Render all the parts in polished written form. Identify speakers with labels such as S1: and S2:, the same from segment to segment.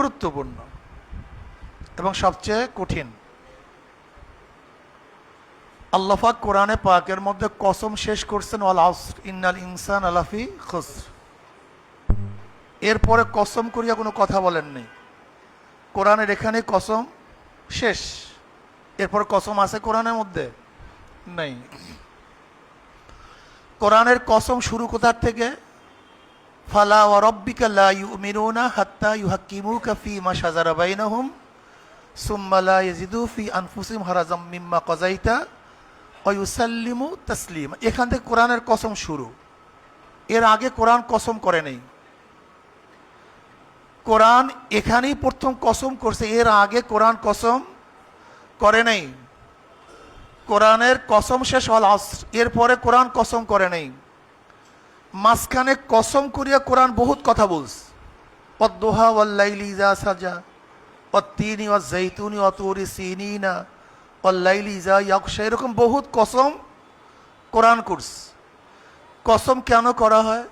S1: গুরুত্বপূর্ণ এবং সবচেয়ে কঠিন। আল্লাহ পাক কোরআনে পাকের মধ্যে কসম শেষ করছেন ওয়াল আসর ইন্নাল ইনসানা লাফি খুসর। এরপরে কসম করিয়া কোনো কথা বলেন নেই। কোরআনের এখানে কসম শেষ, এরপর কসম আছে কোরআনের মধ্যে নেই। কোরআনের কসম শুরু কোথার থেকে? ফালা ওয়া রাব্বিকা লা ইউমিনুনা হাত্তা ইউহাক্কিমুকা ফীমা শাজারা বাইনাহুম সুম্মা লা ইয়াজিদু ফি আনফুসিহিম হারাজাম মিম্মা কাযাইতা ওয়া ইউসাল্লিমু তাসলিমা। এখান থেকে কোরআনের কসম শুরু। এর আগে কোরআন কসম করে নেই। কোরআন এখানেই প্রথম কসম করছে, এর আগে কোরআন কসম করে নেই। কোরআনের কসম শেষ হল আসর, এরপরে কোরআন কসম করে নেই। মাঝখানে কসম করিয়া কোরআন বহুত কথা বলছে। ওয়াদ-দুহা ওয়াল-লাইলি ইযা সাজা ওয়াত-তিনি ওয়াজ-যাইতুনি ওয়া তুরি সিনিনা ওয়াল-লাইলি ইযা ইয়াগশা, এরকম বহুত কসম কোরআন করছে। কসম কেন করা হয়?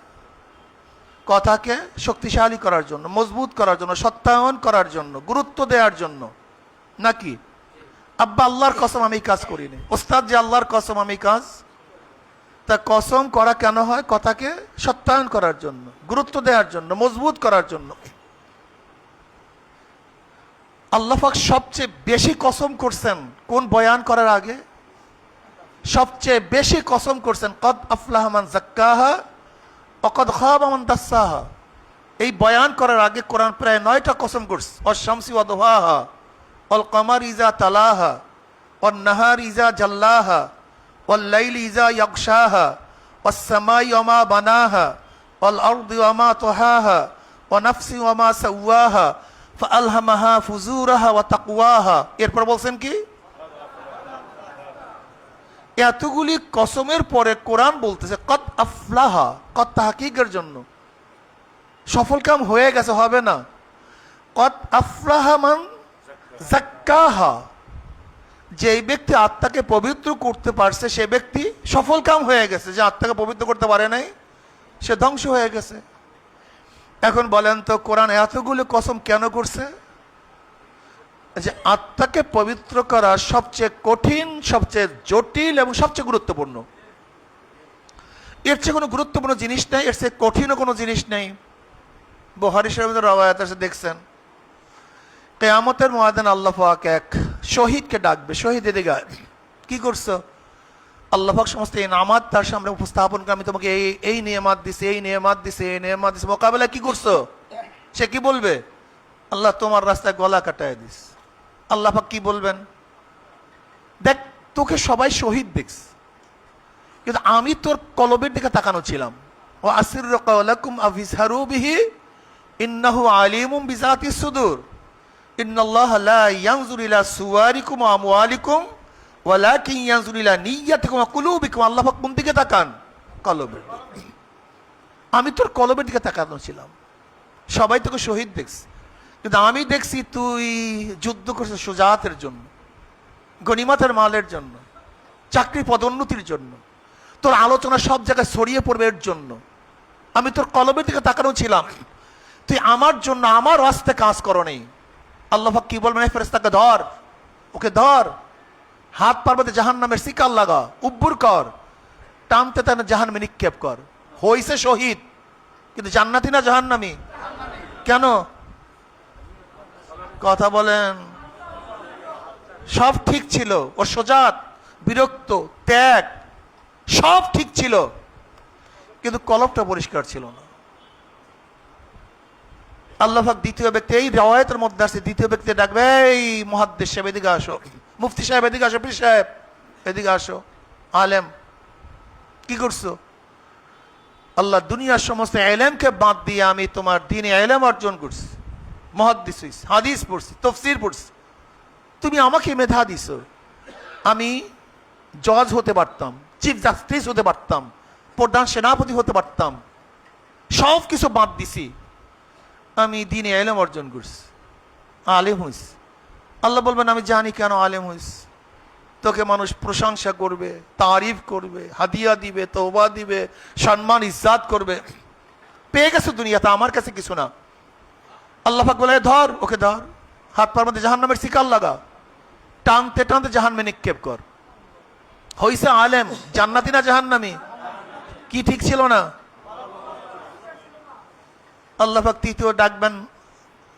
S1: কথাকে শক্তিশালী করার জন্য, মজবুত করার জন্য, সত্যায়ন করার জন্য, গুরুত্ব দেওয়ার জন্য। নাকি আব্বা আল্লাহর কসম আমি কাজ করিনি, ওস্তাদ যে আল্লাহর কসম আমি কাজ। তা কসম করা কেন হয়? কথাকে সত্যায়ন করার জন্য, গুরুত্ব দেওয়ার জন্য, মজবুত করার জন্য। আল্লাহ পাক সবচেয়ে বেশি কসম করছেন কোন বয়ান করার আগে? সবচেয়ে বেশি কসম করছেন কদ আফলাহা মান যাক্কাহা ওয়া কদ খাবা মান দাসসাহা। এই বয়ান করার আগে কোরআন প্রায় 9টা কসম করছে। ওয়াশ-শামসি ওয়া দুহাহা ওয়াল কমারি ইযা তালাহা ওয়ান নাহারি ইযা জাল্লাহা ওয়াল লাইলি ইযা ইয়াগশাহা ওয়াস সামাই ওয়া মা বানাহা ওয়াল আরদি ওয়া মা তুহাহা ওয়া নাফসি ওয়া মা সাওয়াহা ফাআলহামাহা ফুজুরাহা ওয়া তাকওয়াহা। এরপর বলছেন কি? এতগুলি কসমের পরে কোরআন বলতেছে কদ আফলাহা, কদ তাহকিকের জন্য, সফল কাম হয়ে গেছে, হবে না। কদ আফলাহা মান যাক্কাহা, যে ব্যক্তি আত্মাকে পবিত্র করতে পারছে সে ব্যক্তি সফল কাম হয়ে গেছে। যে আত্মাকে পবিত্র করতে পারে নাই সে ধ্বংস হয়ে গেছে। এখন বলেন তো কোরআন এতগুলো কসম কেন করছে? যে আত্মাকে পবিত্র করা সবচেয়ে কঠিন, সবচেয়ে জটিল এবং সবচেয়ে গুরুত্বপূর্ণ। এর চেয়ে কোনো গুরুত্বপূর্ণ জিনিস নেই, এর চেয়ে কঠিনও কোনো জিনিস নেই। বুখারী শরীফের রওয়ায়াত আছে, দেখছেন কিয়ামতের ময়দান আল্লাহ পাক এক শহীদকে ডাকবে। শহীদ এদিকে কি করছো? আল্লাহ পাক সমস্ত ইনামাত তার সামনে উপস্থাপন করে, আমি তোমাকে এই এই নিয়ামত দিছি, এই নিয়ামত দিছি, এই নিয়ামত দিছি। মোকাবেলায় কি করছো? সে কি বলবে? আল্লাহ তোমার রাস্তায় গলা কাটায় দিস। আল্লাহ পাক কি বলবেন? দেখ তোকে সবাই শহীদ দেখছে, কিন্তু আমি তোর কলবের দিকে তাকানো ছিলাম। ও আসিরু কাওলাকুম আফিসহারু বিহি ইন্নাহু আলিমুম বিযাতিস সুদূর ইন্নাল্লাহা লা ইয়ানজুরু ইলা সুওয়ারিকুম ওয়া আমওয়ালিকুম ওয়ালাকিন ইয়ানজুরু ইলা নিয়্যাতিকুম ওয়া কুলুবিকুম। আল্লাহ পাক কোন দিকে তাকান? কলবের। আমি তোর কলবের দিকে তাকানো ছিলাম। সবাই তোকে শহীদ দেখছে, কিন্তু আমি দেখছি তুই যুদ্ধ করছিস সুজাতের জন্য, গনিমতের মালের জন্য, চাকরি পদোন্নতির জন্য, তোর আলোচনা সব জায়গায় ছড়িয়ে পড়বে এর জন্য। আমি তোর কলবের দিকে তাকানো ছিলাম, তুই আমার জন্য আমার রাস্তায় কাজ করো নেই। আল্লাহ পাক কি বলবেন? এই ফেরেশতাকে ধর, ওকে ধর, হাত পার্বতে জাহান্নামের শিকার লাগা, উব্বুর কর, টানতে টানে জাহান্নামে নিক্ষেপ কর। হইছে শহীদ, কিন্তু জান্নাতি না জাহান্নামী? কেন? কথা বলেন। সব ঠিক ছিল, ওর সুজাত, বিরক্ত, ত্যাগ সব ঠিক ছিল, কিন্তু কলবটা পরিষ্কার ছিল না। আল্লাহ পাক দ্বিতীয় ব্যক্তি, এই রওয়ায়াতের মধ্যে আছে, দ্বিতীয় ব্যক্তি ডাকবে, এই মুহাদ্দিস সাহেব এদিকে আসো, মুফতি সাহেব এদিকে আসো, পীর সাহেব এদিকে আসো, আলেম কি করছো? আল্লাহ দুনিয়ার সমস্ত ইলমকে বাদ দিয়ে আমি তোমার দ্বীনে ইলম অর্জন করছি, মুহাদ্দিস হইছি, হাদিস পড়ছি, তাফসীর পড়ছি, তুমি আমাকে মেধা দিছো। আমি জজ হতে পারতাম, চিফ জাস্টিস হতে পারতাম, প্রধান সেনাপতি হতে পারতাম, সব কিছু বাদ দিছি, আমি দ্বীনে ইলম অর্জন করছি, আলেম হইছি। আল্লাহ বলবেন আমি জানি কেন আলেম হইছি, তোকে মানুষ প্রশংসা করবে, তারিফ করবে, হাদিয়া দিবে, তওবা দিবে, সম্মান ইজ্জত করবে। পেয়ে গেছো দুনিয়াতে, আমার কাছে কিছু না। আল্লাহ পাক বলে ধর, ওকে ধর, হাত পার মধ্যে জাহান্নামের শিকার লাগা, টানতে টানতে জাহান্নামে নিক্ষেপ কর। হইছে আলেম, জান্নাতি না জাহান্নামী? কি ঠিক ছিল না? আল্লাহ পাক তৃতীয় ডাকবেন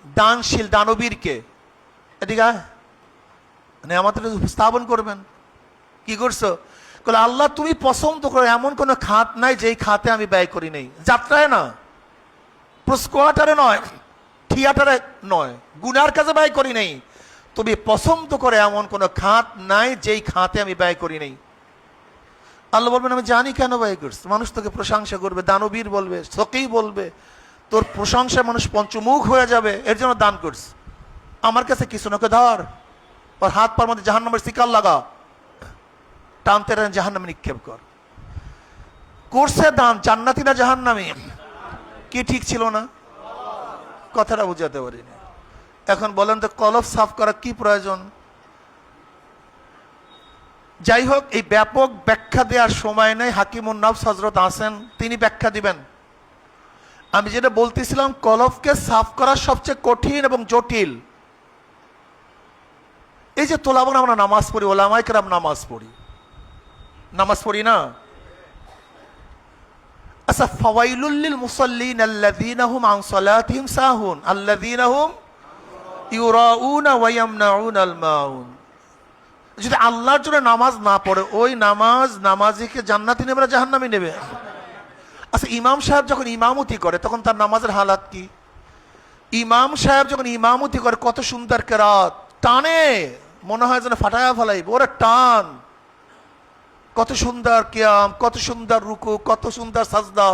S1: দানশীল দানবীরকে, এদিকে মানে আমাদের উপস্থাপন করবেন। কি করছো? বলে আল্লাহ তুমি পছন্দ করো এমন কোন খাত নাই যেই খাতে আমি ব্যয় করি নাই। যাত্রায় না, স্কোয়াটারে নয়, থিয়েটারে নয়, গুনার কাজে ব্যয় করি নাই। তুমি পছন্দ করে এমন কোন খাত নাই যেই খাতে আমি ব্যয় করি নাই। আল্লাহ বলবেন আমি জানি কেন ব্যয় করছি। মানুষ তোকে প্রশংসা করবে, দানবীর বলবে, সকেই বলবে, তোর প্রশংসায় মানুষ পঞ্চমুখ হয়ে যাবে, এর জন্য দান করছি। আমার কাছে কিছু না, ওকে ধর, ওর হাত পার মধ্যে জাহান্নামের শিকার লাগা, টানতে টানতে জাহান্নামে নিক্ষেপ কর। করছে দান, জান্নাতি না জাহান্নামী? কি ঠিক ছিল না? কথাটা বুঝাতে পারিনি। এখন বলেন তো কলব সাফ করা কি প্রয়োজন? যাই হোক, এই ব্যাপক ব্যাখ্যা দেওয়ার সময় নেই। হাকিমুন নফস হযরত আছেন, তিনি ব্যাখ্যা দিবেন। আমি যেটা বলতেছিলাম, কলবকে সাফ করা সবচেয়ে কঠিন এবং জটিল। এই যে তোলাবন আমরা নামাজ পড়ি, ওলামায়ে কেরাম নামাজ পড়ি না? আচ্ছা, ফাওয়াইলুল লিল মুসাল্লিন আল্লাযীনা হুম আন সালাতিহিম সাহুন আল্লাযীনা হুম ইউরাউনা ওয়া ইয়ামনাউনাল মাউন। যদি আল্লাহর জন্য নামাজ না পড়ে, ওই নামাজিকে জান্নাতি নেবে না জাহান্নামী নেবে? আচ্ছা, ইমাম সাহেব যখন ইমামতি করে তখন তার নামাজের হালাত কি? ইমাম সাহেব যখন ইমামতি করে কত সুন্দর কেরাত, টানে, মনে হয় যেন ফাটায়া ফেলাইব, ওরা টান, কত সুন্দর কিয়াম, কত সুন্দর রুকু, কত সুন্দর সাজদা।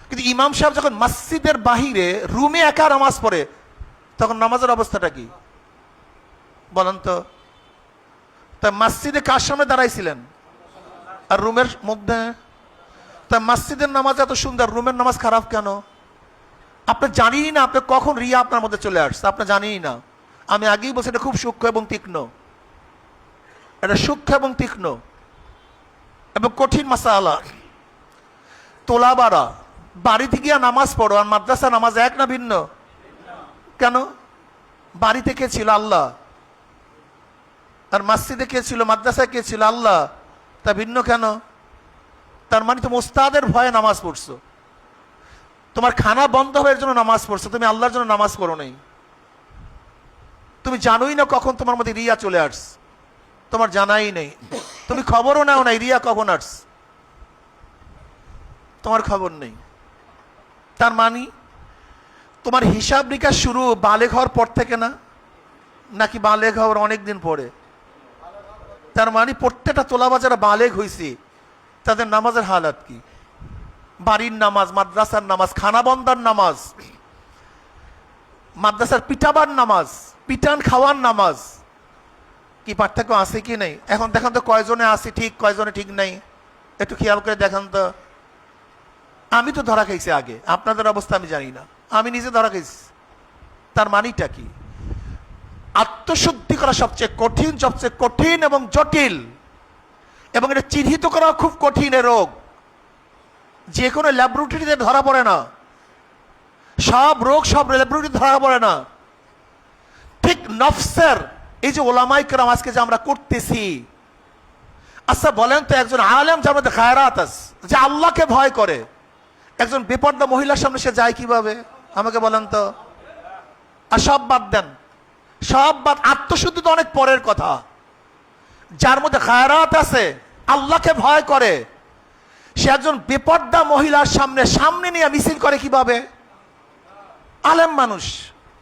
S1: কিন্তু ইমাম সাহেব যখন মসজিদের বাহিরে রুমে একা নামাজ পড়ে তখন নামাজের অবস্থাটা কি বলেন তো? তা মসজিদে কার সামনে দাঁড়াইছিলেন? আর রুমের মধ্যে? তা মসজিদের নামাজ এত সুন্দর, রুমের নামাজ খারাপ কেন? আপনি জানিই না আপনি কখন রিয়া আপনার মধ্যে চলে আসছে, আপনি জানিই না। আমি আগেই বলছি এটা খুব সূক্ষ্ম এবং তীক্ষ্ণ, এটা সূক্ষ্ম এবং তীক্ষ্ণ এবং কঠিন মাসালা। তোলাবারা বাড়িতে গিয়া নামাজ পড়ো আর মাদ্রাসা নামাজ এক না ভিন্ন? কেন? বাড়িতে কে ছিল? আল্লাহ। আর মসজিদে কে ছিল, মাদ্রাসায় কে ছিল? আল্লাহ। তা ভিন্ন কেন? তার মানে তুমি ওস্তাদের ভয়ে নামাজ পড়ছো, তোমার খানা বন্ধ হওয়ার জন্য নামাজ পড়ছো, তুমি আল্লাহর জন্য নামাজ পড়ো নাই। তুমি জানোই না কখন তোমার মধ্যে রিয়া চলে আসছে, তোমার জানাই নেই, তুমি খবরও নাও নাই রিয়া কখন আসছে, তোমার খবর নেই। তার মানে তোমার হিসাব নিকাশ শুরু বালেগ হওয়ার পর থেকে না, নাকি বালেগ হওয়ার অনেকদিন পরে? তার মানে প্রত্যেকটা তোলাবা যারা বালেগ হয়েছে তাদের নামাজের হালাত কি? বাড়ির নামাজ, মাদ্রাসার নামাজ, খানা বন্দার নামাজ, মাদ্রাসার পিটাবার নামাজ, পিটান খাওয়ার নামাজ, কি পার্থক্য আছে কি নেই? এখন দেখেন তো কয়জনে আছে ঠিক, কয়জনে ঠিক নাই, একটু খেয়াল করে দেখেন তো। আমি তো ধরা খাইছি আগে, আপনাদের অবস্থা আমি জানি না, আমি নিজে ধরা খাইছি। তার মানিটা কি? আত্মশুদ্ধি করা সবচেয়ে কঠিন এবং জটিল, এবং এটা চিহ্নিত করা খুব কঠিন রোগ, যে কোনো ল্যাবরেটরিতে ধরা পড়ে না। সব রোগ সব ল্যাবরেটরিতে ধরা পড়ে না। ঠিক নফসের এই যে ওলামায়ে কেরাম আজকে যে আমরা করতেছি, আচ্ছা বলেন তো, একজন আলেম যার মধ্যে গায়রাত আছে, যে আল্লাহকে ভয় করে, একজন বেপর্দা মহিলার সামনে সে যায় কিভাবে? আমাকে বলেন তো। আর সব বাদ দেন, সব বাদ, আত্মশুদ্ধি তো অনেক পরের কথা। যার মধ্যে গায়রাত আছে, আল্লাহকে ভয় করে, সে একজন বেপর্দা মহিলার সামনে নিয়ে মিছিল করে কিভাবে? আলেম মানুষ,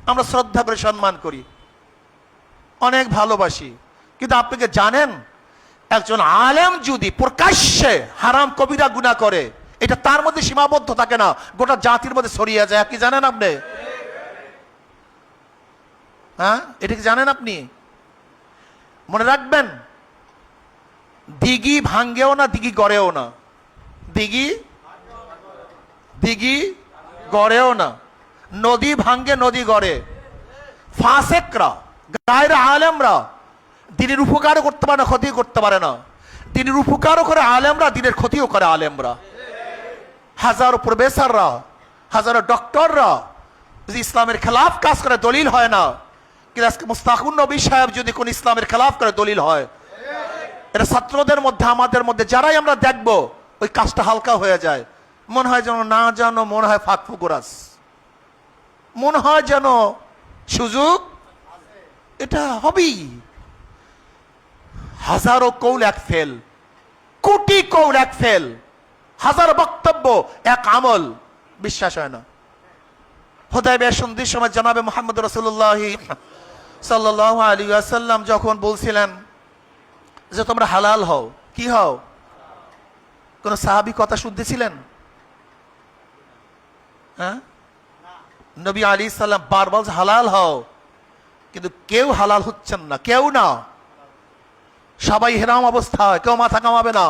S1: আমরা শ্রদ্ধা করে সম্মান করি, অনেক ভালোবাসি, কিন্তু আপনি কি জানেন একজন আলেম যদি প্রকাশ্যে হারাম কবিরা গুনাহ করে, এটা তার মধ্যে সীমাবদ্ধ থাকে না, গোটা জাতির মধ্যে ছড়িয়ে যায়। কি জানেন আপনি? হ্যাঁ, এটা কি জানেন আপনি? মনে রাখবেন, দিঘি ভাঙ্গেও না, দিঘি গড়েও না, দিঘি গড়েও না, নদী ভাঙ্গে নদী গড়ে। ফাসেকরা, গায়ের আলেমরা দিনের উপকারও করতে পারে না, ক্ষতিও করতে পারে না। দিনের উপকারও করে আলেমরা, দিনের ক্ষতিও করে আলেমরা। হাজারো প্রফেসররা, হাজারো ডক্টররা যদি ইসলামের খেলাফ কাজ করে দলিল হয় না। কিন্তু আজকে মুস্তাকুন নবী সাহেব যদি কোন ইসলামের খেলাফ করে দলিল হয়, এটা ছাত্রদের মধ্যে আমাদের মধ্যে যারাই আমরা দেখব ওই কাজটা হালকা হয়ে যায়। মনে হয় যেন না জানো, মনে হয় ফাঁক ফুকুরাস, মনে হয় যেন সুযোগ এটা হবেই। হাজারো কৌল এক ফেল, কোটি কৌল এক ফেল, হাজার বক্তব্য এক আমল, বিশ্বাস হয় না। হুদায়বিয়া সন্ধির সময় জনাবে মুহাম্মদ রাসূলুল্লাহ সাল্লাল্লাহু আলাইহি ওয়াসাল্লাম যখন বলছিলেন যে তোমরা হালাল হও, কি হও? কোন সাহাবী কথা শুনতেছিলেন? হ্যাঁ, নবী আলাইহিস সালাম বারবার হালাল হও, কিন্তু কেউ হালাল হচ্ছেন না, কেউ না। সবাই হেরাম অবস্থায়, কেউ মাথা কামাবে না,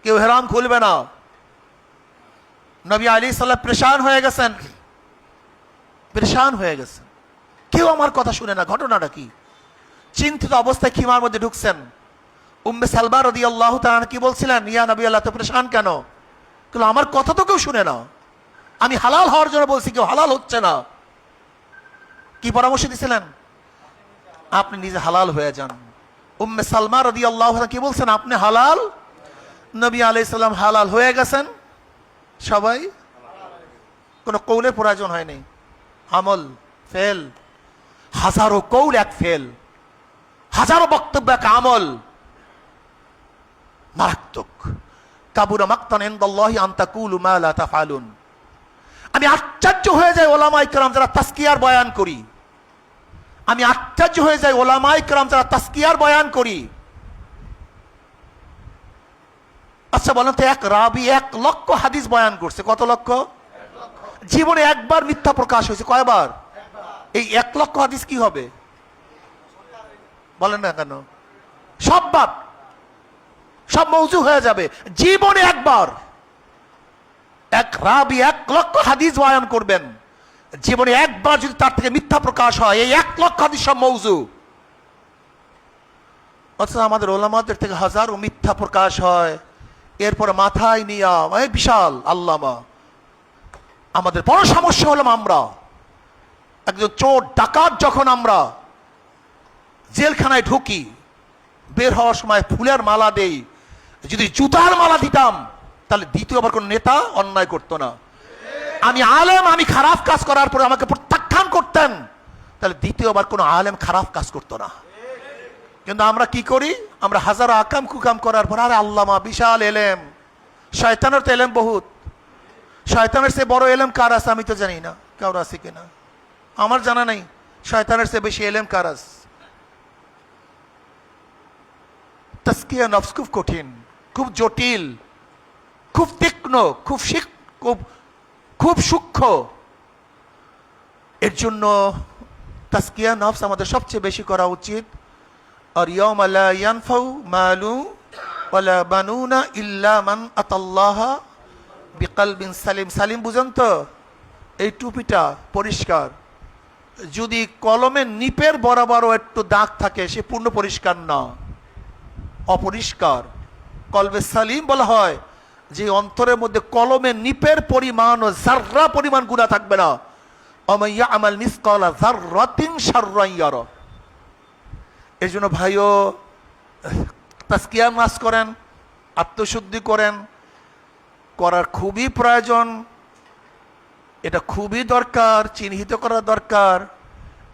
S1: কেউ হেরাম খুলবে না। নবী আলাইহিস সালাম পরেশান হয়ে গেছেন, পরেশান হয়ে গেছেন, কেউ আমার কথা শুনে না। ঘটনাটা কি? চিন্তিত অবস্থায় খিমার মধ্যে ঢুকছেন। উম্মে সালমা রাদিয়াল্লাহু তাআলা কি বলছিলেন? ইয়া নবী আল্লাহ, তো পরেশান কেন? কিন্তু আমার কথা তো কেউ শুনে না, আমি হালাল হওয়ার জন্য বলছি, কেউ হালাল হচ্ছে না। কি পরামর্শ দিছিলেন? আপনি নিজে হালাল হয়ে যান। উম্মে সালমা রাদিয়াল্লাহু তাআলা কি বলছেন? আপনি হালাল। নবী আলাইহিস সালাম হালাল হয়ে গেছেন, সবাই, কোনো কৌলের প্রয়োজন হয়নি। আমল ফেল, হাজারো কৌল এক ফেল, হাজারো বক্তব্য এক আমল, মারাত্মক। কাবুরা মাকতান ইনদাল্লাহি আন তাকুলু মা লা তাফআলুন। আমি আশ্চর্য হয়ে যাই ওলামায়ে কেরাম যারা তাজকিয়ার বয়ান করি, আমি আশ্চর্য হয়ে যাই ওলামায়ে কেরাম যারা তাজকিয়ার বয়ান করি। আচ্ছা বলেন তো, এক রাবি 1 লক্ষ হাদিস বয়ান করছে। কত লক্ষ? জীবনে একবার মিথ্যা প্রকাশ হয়েছে, কয়বার? এই 1 লক্ষ হাদিস কি হবে বলেন না কেন? সব বাদ, সব মওযু হয়ে যাবে। জীবনে একবার এক রাবি 1 লক্ষ হাদিস বয়ান করবেন, জীবনে একবার যদি তার থেকে মিথ্যা প্রকাশ হয়, এই 1 লক্ষ হাদিস সব মওযু। অথচ আমাদের ওলামাদের থেকে হাজারো মিথ্যা প্রকাশ হয়, এরপরে মাথায় নিয়া এই বিশাল আল্লামা। আমাদের বড় সমস্যা হলাম আমরা একজন চোর ডাকাত যখন আমরা জেলখানায় ঢুকি, বের হওয়ার সময় ফুলের মালা দেই, যদি জুতার মালা দিতাম তাহলে দ্বিতীয়বার কোন নেতা অন্যায় করতো না। আমি আলেম, আমি খারাপ কাজ করার পরে আমাকে প্রত্যাখ্যান করতেন, তাহলে দ্বিতীয়বার কোন আলেম খারাপ কাজ করতো না। কিন্তু আমরা কি করি? আমরা হাজারো আকাম কুকাম করার পর, আরে আল্লামা বিশাল এলেম। শয়তানের তো এলেম বহুত, শয়তানের চেয়ে বড় এলেম কার আছে আমি তো জানি না, কারো আছে কিনা আমার জানা নাই। শয়তানের চেয়ে বেশি এলেম কার আছে? তাজকিয়া নফস খুব কঠিন, খুব জটিল, খুব তীক্ষ্ণ, খুব সূক্ষ্ম। এর জন্য তাজকিয়া নফস আমাদের সবচেয়ে বেশি করা উচিত। আর ইয়াউমা লা ইয়ানফাউ মালু ওয়ালা বানুনা ইল্লা মান আতাল্লাহা বিকলবিন সালিম। সালিম বুঝেন তো? এই টুপিটা পরিষ্কার, যদি কলমের নিপের বরাবরও একটু দাগ থাকে সে পূর্ণ পরিষ্কার না, অপরিষ্কার। কলবে সালিম বলা হয় যে অন্তরের মধ্যে কলমের নিপের পরিমাণ ও যাররা পরিমাণ গুনাহ থাকবে না। ওমাইয়া আমাল মিসকালা যাররাতিন শাররান ইয়ারা। এই জন্য ভাইও তাজকিয়া নাস করেন, আত্মশুদ্ধি করেন, করার খুবই প্রয়োজন, এটা খুবই দরকার, চিহ্নিত করা দরকার।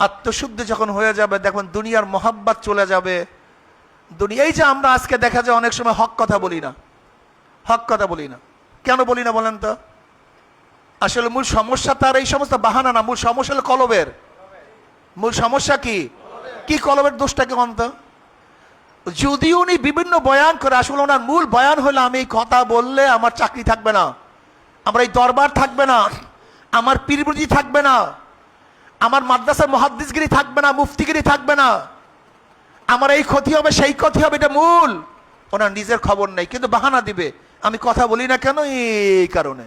S1: আত্মশুদ্ধি যখন হয়ে যাবে দেখবেন দুনিয়ার মহাব্বত চলে যাবে। এই যে আমরা আজকে দেখা যায় অনেক সময় হক কথা বলি না, হক কথা বলি না, কেন বলি না বলেন তো? আসলে মূল সমস্যা তার এই সমস্ত বাহানা না, মূল সমস্যা হলো কলবের। মূল সমস্যা কি? কি কলবের দোষটাকে অন্ত? যদি উনি বিভিন্ন বয়ান করে, আসলে ওনার মূল বয়ান হলো আমি এই কথা বললে আমার চাকরি থাকবে না, আমার এই দরবার থাকবে না, আমার পীরবুজি থাকবে না, আমার মাদ্রাসার মুহাদ্দিসগিরি থাকবে না, মুফতিগিরি থাকবে না, আমার এই ক্ষতি হবে সেই ক্ষতি হবে। এটা মূল, ওনার নিজের খবর নেই, কিন্তু বাহানা দিবে আমি কথা বলি না কেন, এই কারণে।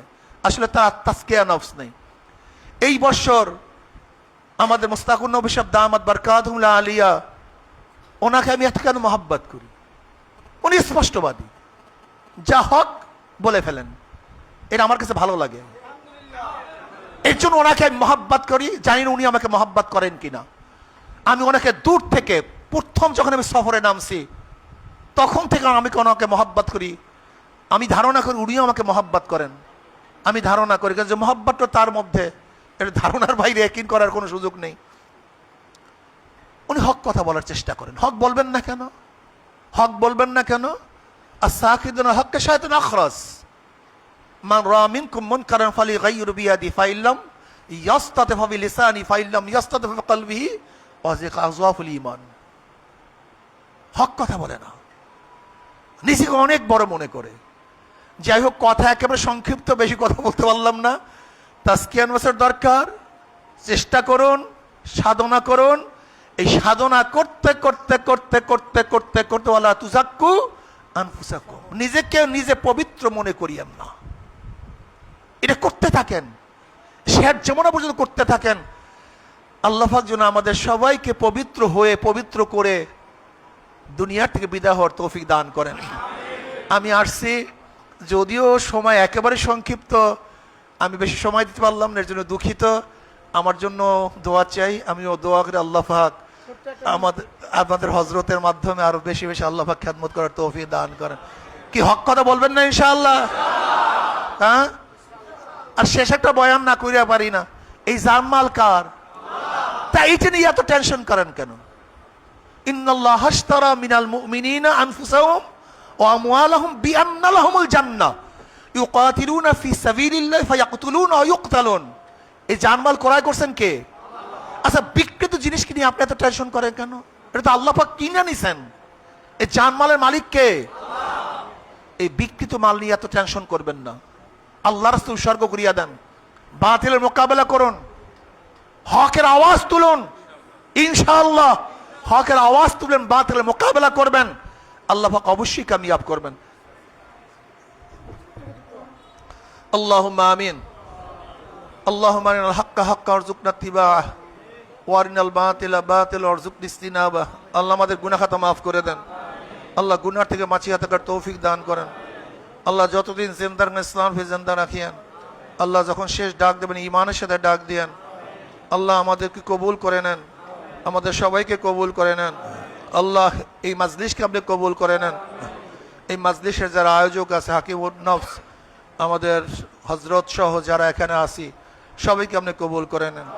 S1: আসলে তার তাজকিয়া নফস নেই। এই বছর আমাদের মুস্তাকুন নবী সাহেব দামাত বারকাতুহুল আলিয়া, ওনাকে আমি এত কেন মহাব্বত করি? উনি স্পষ্টবাদী, যা হক বলে ফেলেন, এটা আমার কাছে ভালো লাগে। এর জন্য ওনাকে আমি মহাব্বত করি, জানি না উনি আমাকে মহাব্বত করেন কিনা। আমি ওনাকে দূর থেকে, প্রথম যখন আমি সফরে নামছি তখন থেকে আমি ওনাকে মহাব্বত করি। আমি ধারণা করি উনিও আমাকে মহাব্বত করেন, আমি ধারণা করি, কারণ যে মহাব্বতটা তার মধ্যে, এটা ধারণার বাইরে একই করার কোনো সুযোগ নেই। উনি হক কথা বলার চেষ্টা করেন। হক বলবেন না কেন? হক বলবেন না কেন? আস-সাকিদুনা হককে শায়তান আখরাস মান রাআ মিনকুম মুনকারান ফালিগাইয়িরু বিয়াদি ফাইল্লাম ইয়াসতাতিফ বিলিসানি ফাইল্লাম ইয়াসতাতিফ বিকলবিহি ওয়া যালিকা আযওয়াফুল ঈমান। হক কথা বলে না, নিজেকে অনেক বড় মনে করে। যাই হোক, কথা একেবারে সংক্ষিপ্ত, বেশি কথা বলতে পারলাম না। তাজকিয়া নফসের দরকার, চেষ্টা করুন, সাধনা করুন। এই সাধনা করতে করতে করতে করতে করতে করতে ওয়ালা তুজাক্কু আনফুসাকুম, নিজেকে নিজে পবিত্র মনে করিয়েন না। এটা করতে থাকেন, শেষ জীবন পর্যন্ত করতে থাকেন। আল্লাহ পাক যেন আমাদের সবাইকে পবিত্র হয়ে, পবিত্র করে দুনিয়ার থেকে বিদায় হওয়ার তৌফিক দান করেন। আমি আসছি, যদিও সময় একেবারে সংক্ষিপ্ত, আমি বেশি সময় দিতে পারলাম না, এর জন্য দুঃখিত। আমার জন্য দোয়া চাই, আমিও দোয়া করে আল্লাহ পাক আমাদের হজরতের মাধ্যমে আরো বেশি বেশি আল্লাহ পাক খেদমত করার তৌফিক দান করেন। কি হক কথা বলবেন না ইনশাআল্লাহ? হ্যাঁ, আর শেষ একটা বয়ান না করিয়া পারি না। এই জানমাল কার? তা এইটা নিয়ে এত টেনশন করেন কেন? ইন্নাল্লাহ আশতারা মিনাল মুমিনিনা আনফুসাহুম ওয়া আমওয়ালাহুম বিআন্না লাহুমুল জান্নাহ ইউকাতিলুনা ফি সাবিলিল্লাহি ফায়াকতুলুনা ওয়া ইউকতালুন। এই জানমাল ক্রয় করছেন কে? আচ্ছা, বিক্রিত জিনিস কিনে আপনি এত টেনশন করেন কেন? এটা তো আল্লাহ পাক কিনে নিছেন। এই জানমালের মালিক কে? এই বিক্রিত মাল নিয়ে এত টেনশন করবেন না। আল্লাহর রাস্তায় উৎসর্গ করিয়া দেন, বাতিলের মোকাবেলা করুন, হকের আওয়াজ তুলুন। ইনশাআল্লাহ হকের আওয়াজ তুলেন, বাতিলের মোকাবেলা করবেন, আল্লাহ পাক অবশ্যই কামিয়াব করবেন। আল্লাহুম্মা আমিন। আল্লাহুম্মা আরিনাল হাক্কা হাক্কা ওয়ারযুকনা ইত্তিবাআহ ওয়া আরিনাল বাতিলা বাতিলা ওয়ারযুকনা ইজতিনাবাহ। আল্লাহ আমাদের গুনাহ খাতা মাফ করে দেন। আল্লাহ গুনাহ থেকে বাঁচিয়ে থাকার তৌফিক দান করেন। আল্লাহ যতদিন জিন্দা রাখেন ইসলাম ফি জিন্দা রাখিয়েন। আল্লাহ যখন শেষ ডাক দেবেন ঈমানের সাথে ডাক দিয়েন। আল্লাহ আমাদেরকে কবুল করে নেন, আমাদের সবাইকে কবুল করে নেন। আল্লাহ এই মাজলিসকে আপনি কবুল করে নেন। এই মাজলিসের যারা আয়োজক আছে, হাকিমুন নফস, আমাদের হজরত সহ যারা এখানে আসি, সবাইকে আপনি কবুল করে নেন।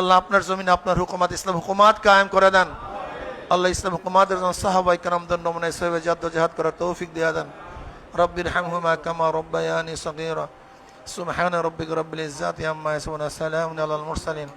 S1: আল্লাহ আপনার জমিনে আপনার হুকুমাত, ইসলাম হুকুমাত কায়েম করে দেন। আল্লাহ ইসলাম হুকুমাতের জন্য সাহাবায়ে কেরামদের নমুনায় সহিবে জাদ্দোজাহাদ করার তৌফিক দিয়ে দেন। রব্বিরহামহুমা কামা রব্বায়ানি সগীরা। সুবহান রাব্বিকা রাব্বিল ইজ্জাতি আম্মা ইয়াসিফুন, সালামুন আলাল মুরসালিন।